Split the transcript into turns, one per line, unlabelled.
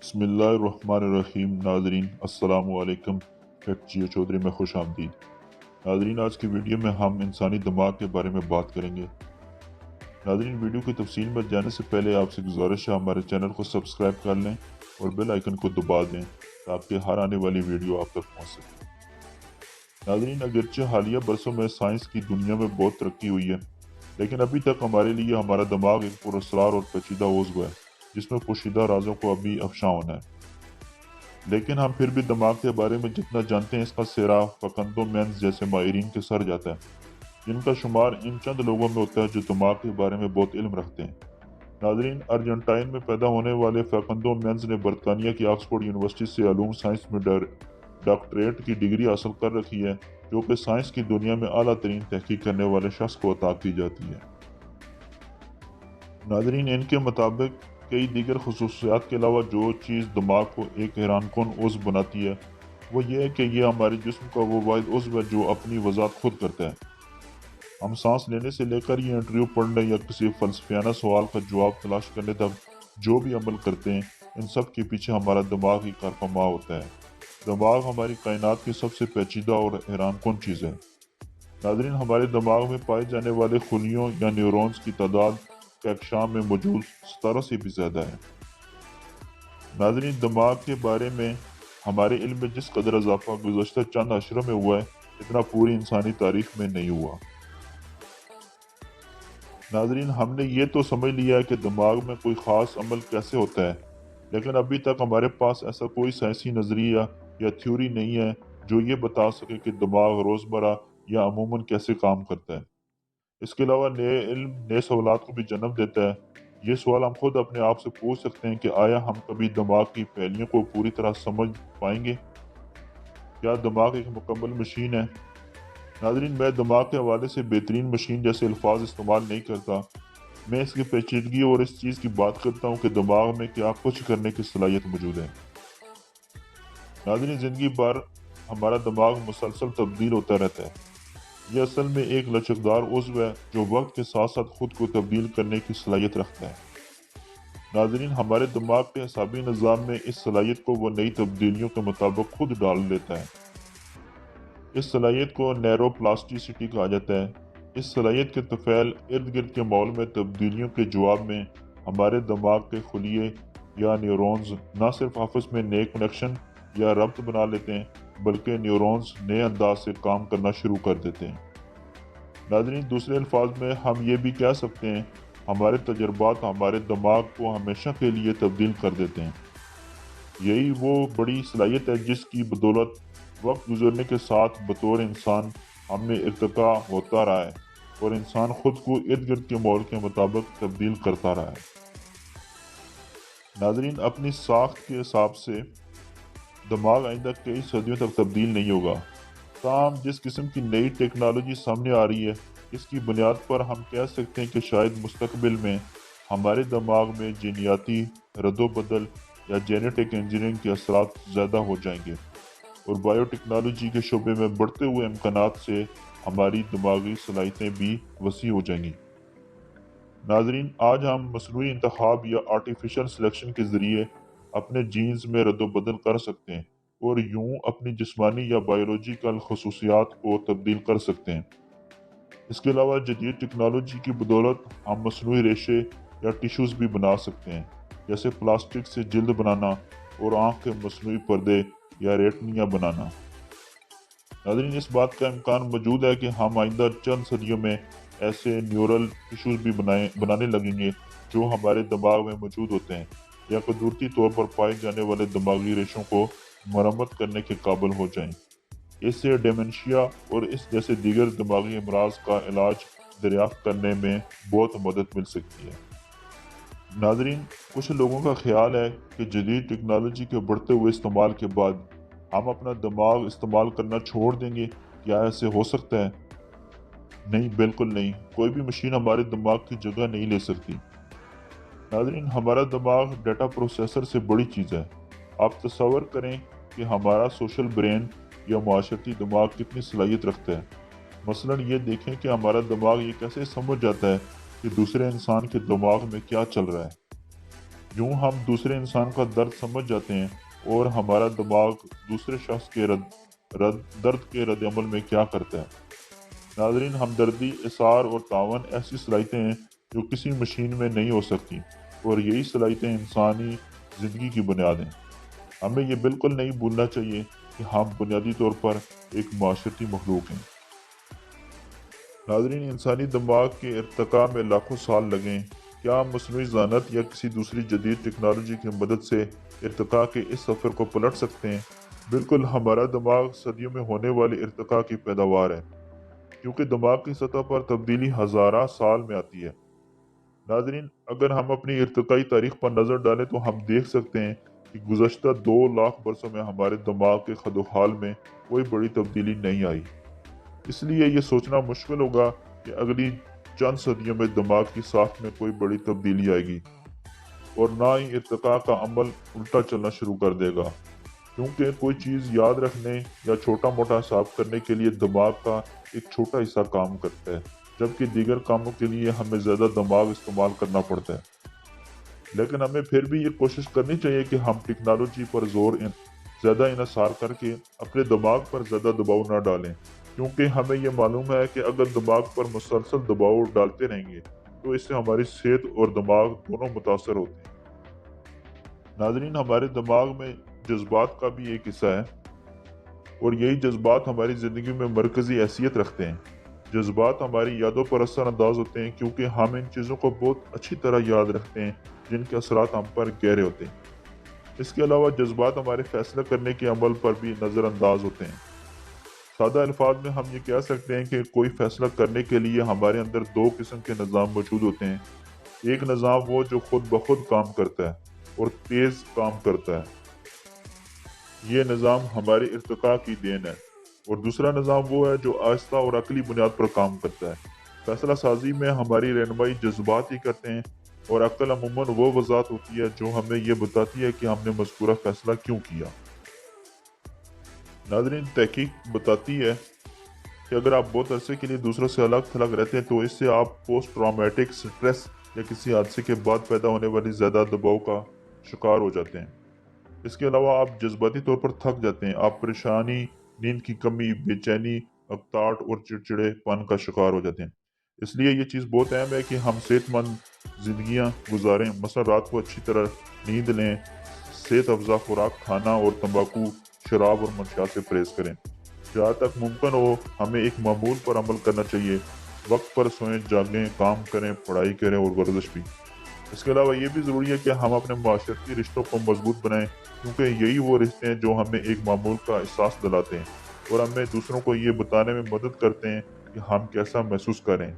بسم اللہ الرحمن الرحیم۔ ناظرین السلام علیکم۔ ڈاکٹر جیو چودھری میں خوش آمدید۔ ناظرین آج کی ویڈیو میں ہم انسانی دماغ کے بارے میں بات کریں گے۔ ناظرین ویڈیو کی تفصیل میں جانے سے پہلے آپ سے گزارش ہے ہمارے چینل کو سبسکرائب کر لیں اور بیل آئیکن کو دبا دیں تاکہ ہر آنے والی ویڈیو آپ تک پہنچ سکے۔ ناظرین اگرچہ حالیہ برسوں میں سائنس کی دنیا میں بہت ترقی ہوئی ہے، لیکن ابھی تک ہمارے لیے ہمارا دماغ ایک پراسرار اور پیچیدہ عضو ہے جس میں پوشیدہ رازوں کو ابھی افشاں ہونا ہے۔ لیکن ہم پھر بھی دماغ کے بارے میں جتنا جانتے ہیں اس کا سیرا فکنڈو مینز جیسے ماہرین کے سر جاتا ہے، جن کا شمار ان چند لوگوں میں ہوتا ہے جو دماغ کے بارے میں بہت علم رکھتے ہیں۔ ناظرین ارجنٹائن میں پیدا ہونے والے فکنڈو مینز نے برطانیہ کی آکسفورڈ یونیورسٹی سے علوم سائنس میں ڈاکٹریٹ کی ڈگری حاصل کر رکھی ہے، جو کہ سائنس کی دنیا میں اعلیٰ ترین تحقیق کرنے والے شخص کو عطا کی جاتی ہے۔ ناظرین ان کے مطابق کئی دیگر خصوصیات کے علاوہ جو چیز دماغ کو ایک حیران کن عضو بناتی ہے وہ یہ ہے کہ یہ ہمارے جسم کا وہ واحد عضو ہے جو اپنی وضاحت خود کرتا ہے۔ ہم سانس لینے سے لے کر یہ انٹرویو پڑھنے یا کسی فلسفیانہ سوال کا جواب تلاش کرنے تک جو بھی عمل کرتے ہیں، ان سب کے پیچھے ہمارا دماغ ہی کارفرما ہوتا ہے۔ دماغ ہماری کائنات کی سب سے پیچیدہ اور حیران کن چیز ہے۔ ناظرین ہمارے دماغ میں پائے جانے والے خلیوں یا نیورونز کی تعداد کہکشاں میں موجود 17 سے بھی زیادہ ہے۔ ناظرین دماغ کے بارے میں ہمارے علم میں جس قدر اضافہ گزشتہ چند عشروں میں ہوا ہے، اتنا پوری انسانی تاریخ میں نہیں ہوا۔ ناظرین ہم نے یہ تو سمجھ لیا ہے کہ دماغ میں کوئی خاص عمل کیسے ہوتا ہے، لیکن ابھی تک ہمارے پاس ایسا کوئی سائنسی نظریہ یا تھیوری نہیں ہے جو یہ بتا سکے کہ دماغ روزمرہ یا عموماً کیسے کام کرتا ہے۔ اس کے علاوہ نئے علم نئے سوالات کو بھی جنم دیتا ہے۔ یہ سوال ہم خود اپنے آپ سے پوچھ سکتے ہیں کہ آیا ہم کبھی دماغ کی پہلیوں کو پوری طرح سمجھ پائیں گے؟ کیا دماغ ایک مکمل مشین ہے؟ ناظرین میں دماغ کے حوالے سے بہترین مشین جیسے الفاظ استعمال نہیں کرتا، میں اس کی پیچیدگی اور اس چیز کی بات کرتا ہوں کہ دماغ میں کیا کچھ کرنے کی صلاحیت موجود ہے۔ ناظرین زندگی بھر ہمارا دماغ مسلسل تبدیل ہوتا رہتا ہے۔ یہ اصل میں ایک لچکدار عضو ہے جو وقت کے ساتھ ساتھ خود کو تبدیل کرنے کی صلاحیت رکھتا ہے۔ ناظرین ہمارے دماغ کے اعصابی نظام میں اس صلاحیت کو وہ نئی تبدیلیوں کے مطابق خود ڈال لیتا ہے۔ اس صلاحیت کو نیرو پلاسٹیسٹی کہا جاتا ہے۔ اس صلاحیت کے طفیل ارد گرد کے ماحول میں تبدیلیوں کے جواب میں ہمارے دماغ کے خلیے یا نیورونز نہ صرف آپس میں نئے کنیکشن یا ربط بنا لیتے ہیں، بلکہ نیورونز نئے انداز سے کام کرنا شروع کر دیتے ہیں۔ ناظرین دوسرے الفاظ میں ہم یہ بھی کہہ سکتے ہیں ہمارے تجربات ہمارے دماغ کو ہمیشہ کے لیے تبدیل کر دیتے ہیں۔ یہی وہ بڑی صلاحیت ہے جس کی بدولت وقت گزرنے کے ساتھ بطور انسان ہم میں ارتقا ہوتا رہا ہے اور انسان خود کو ارد گرد کے ماحول کے مطابق تبدیل کرتا رہا ہے۔ ناظرین اپنی ساخت کے حساب سے دماغ آئندہ کئی صدیوں تک تبدیل نہیں ہوگا، تاہم جس قسم کی نئی ٹیکنالوجی سامنے آ رہی ہے اس کی بنیاد پر ہم کہہ سکتے ہیں کہ شاید مستقبل میں ہمارے دماغ میں جینیاتی رد و بدل یا جینیٹک انجینئرنگ کے اثرات زیادہ ہو جائیں گے اور بائیو ٹیکنالوجی کے شعبے میں بڑھتے ہوئے امکانات سے ہماری دماغی صلاحیتیں بھی وسیع ہو جائیں گی۔ ناظرین آج ہم مصنوعی انتخاب یا آرٹیفیشل سلیکشن کے ذریعے اپنے جینز میں رد و بدل کر سکتے ہیں اور یوں اپنی جسمانی یا بائیولوجیکل خصوصیات کو تبدیل کر سکتے ہیں۔ اس کے علاوہ جدید ٹیکنالوجی کی بدولت ہم مصنوعی ریشے یا ٹیشوز بھی بنا سکتے ہیں، جیسے پلاسٹک سے جلد بنانا اور آنکھ کے مصنوعی پردے یا ریٹنیاں بنانا۔ ناظرین اس بات کا امکان موجود ہے کہ ہم آئندہ چند صدیوں میں ایسے نیورل ٹیشوز بھی بنانے لگیں گے جو ہمارے دماغ میں موجود ہوتے ہیں یا قدرتی طور پر پائے جانے والے دماغی ریشوں کو مرمت کرنے کے قابل ہو جائیں۔ اس سے ڈیمنشیا اور اس جیسے دیگر دماغی امراض کا علاج دریافت کرنے میں بہت مدد مل سکتی ہے۔ ناظرین کچھ لوگوں کا خیال ہے کہ جدید ٹیکنالوجی کے بڑھتے ہوئے استعمال کے بعد ہم اپنا دماغ استعمال کرنا چھوڑ دیں گے۔ کیا ایسے ہو سکتا ہے؟ نہیں، بالکل نہیں۔ کوئی بھی مشین ہمارے دماغ کی جگہ نہیں لے سکتی۔ ناظرین ہمارا دماغ ڈیٹا پروسیسر سے بڑی چیز ہے۔ آپ تصور کریں کہ ہمارا سوشل برین یا معاشرتی دماغ کتنی صلاحیت رکھتا ہے۔ مثلاً یہ دیکھیں کہ ہمارا دماغ یہ کیسے سمجھ جاتا ہے کہ دوسرے انسان کے دماغ میں کیا چل رہا ہے۔ یوں ہم دوسرے انسان کا درد سمجھ جاتے ہیں اور ہمارا دماغ دوسرے شخص کے درد کے رد عمل میں کیا کرتا ہے۔ ناظرین، ہمدردی، اثار اور تعاون ایسی صلاحیتیں ہیں جو کسی مشین میں نہیں ہو سکتی، اور یہی صلاحیتیں انسانی زندگی کی بنیاد ہیں۔ ہمیں یہ بالکل نہیں بھولنا چاہیے کہ ہم بنیادی طور پر ایک معاشرتی مخلوق ہیں۔ ناظرین، انسانی دماغ کے ارتقاء میں لاکھوں سال لگیں، کیا ہم مصنوعی ذہانت یا کسی دوسری جدید ٹیکنالوجی کی مدد سے ارتقاء کے اس سفر کو پلٹ سکتے ہیں؟ بالکل، ہمارا دماغ صدیوں میں ہونے والی ارتقاء کی پیداوار ہے، کیونکہ دماغ کی سطح پر تبدیلی ہزارہ سال میں آتی ہے۔ ناظرین، اگر ہم اپنی ارتقائی تاریخ پر نظر ڈالیں تو ہم دیکھ سکتے ہیں کہ گزشتہ 2 لاکھ برسوں میں ہمارے دماغ کے خد و خال میں کوئی بڑی تبدیلی نہیں آئی۔ اس لیے یہ سوچنا مشکل ہوگا کہ اگلی چند صدیوں میں دماغ کی ساخت میں کوئی بڑی تبدیلی آئے گی، اور نہ ہی ارتقاء کا عمل الٹا چلنا شروع کر دے گا، کیونکہ کوئی چیز یاد رکھنے یا چھوٹا موٹا حساب کرنے کے لیے دماغ کا ایک چھوٹا حصہ کام کرتا ہے، جبکہ دیگر کاموں کے لیے ہمیں زیادہ دماغ استعمال کرنا پڑتا ہے۔ لیکن ہمیں پھر بھی یہ کوشش کرنی چاہیے کہ ہم ٹیکنالوجی پر زیادہ انحصار کر کے اپنے دماغ پر زیادہ دباؤ نہ ڈالیں، کیونکہ ہمیں یہ معلوم ہے کہ اگر دماغ پر مسلسل دباؤ ڈالتے رہیں گے تو اس سے ہماری صحت اور دماغ دونوں متاثر ہوتے ہیں۔ ناظرین، ہمارے دماغ میں جذبات کا بھی ایک حصہ ہے، اور یہی جذبات ہماری زندگی میں مرکزی حیثیت رکھتے ہیں۔ جذبات ہماری یادوں پر اثر انداز ہوتے ہیں کیونکہ ہم ان چیزوں کو بہت اچھی طرح یاد رکھتے ہیں جن کے اثرات ہم پر گہرے ہوتے ہیں۔ اس کے علاوہ جذبات ہمارے فیصلہ کرنے کے عمل پر بھی نظر انداز ہوتے ہیں۔ سادہ الفاظ میں ہم یہ کہہ سکتے ہیں کہ کوئی فیصلہ کرنے کے لیے ہمارے اندر 2 قسم کے نظام موجود ہوتے ہیں۔ ایک نظام وہ جو خود بخود کام کرتا ہے اور تیز کام کرتا ہے، یہ نظام ہماری ارتقاء کی دین ہے، اور دوسرا نظام وہ ہے جو آہستہ اور عقلی بنیاد پر کام کرتا ہے۔ فیصلہ سازی میں ہماری رہنمائی جذبات ہی کرتے ہیں، اور عقل عموماً وہ وضاحت ہوتی ہے جو ہمیں یہ بتاتی ہے کہ ہم نے مذکورہ فیصلہ کیوں کیا۔ ناظرین، تحقیق بتاتی ہے کہ اگر آپ بہت عرصے کے لیے دوسروں سے الگ تھلگ رہتے ہیں تو اس سے آپ پوسٹ ٹرامیٹک سٹریس یا کسی حادثے کے بعد پیدا ہونے والی زیادہ دباؤ کا شکار ہو جاتے ہیں۔ اس کے علاوہ آپ جذباتی طور پر تھک جاتے ہیں، آپ پریشانی، نیند کی کمی، بے چینی، اکتاہٹ اور چڑچڑے پن کا شکار ہو جاتے ہیں۔ اس لیے یہ چیز بہت اہم ہے کہ ہم صحت مند زندگیاں گزاریں، مثلا رات کو اچھی طرح نیند لیں، صحت افزا خوراک کھانا اور تمباکو، شراب اور منشیات سے پرہیز کریں۔ جہاں تک ممکن ہو ہمیں ایک معمول پر عمل کرنا چاہیے، وقت پر سوئیں، جاگیں، کام کریں، پڑھائی کریں اور ورزش بھی۔ اس کے علاوہ یہ بھی ضروری ہے کہ ہم اپنے معاشرتی رشتوں کو مضبوط بنائیں، کیونکہ یہی وہ رشتے ہیں جو ہمیں ایک معمول کا احساس دلاتے ہیں اور ہمیں دوسروں کو یہ بتانے میں مدد کرتے ہیں کہ ہم کیسا محسوس کریں۔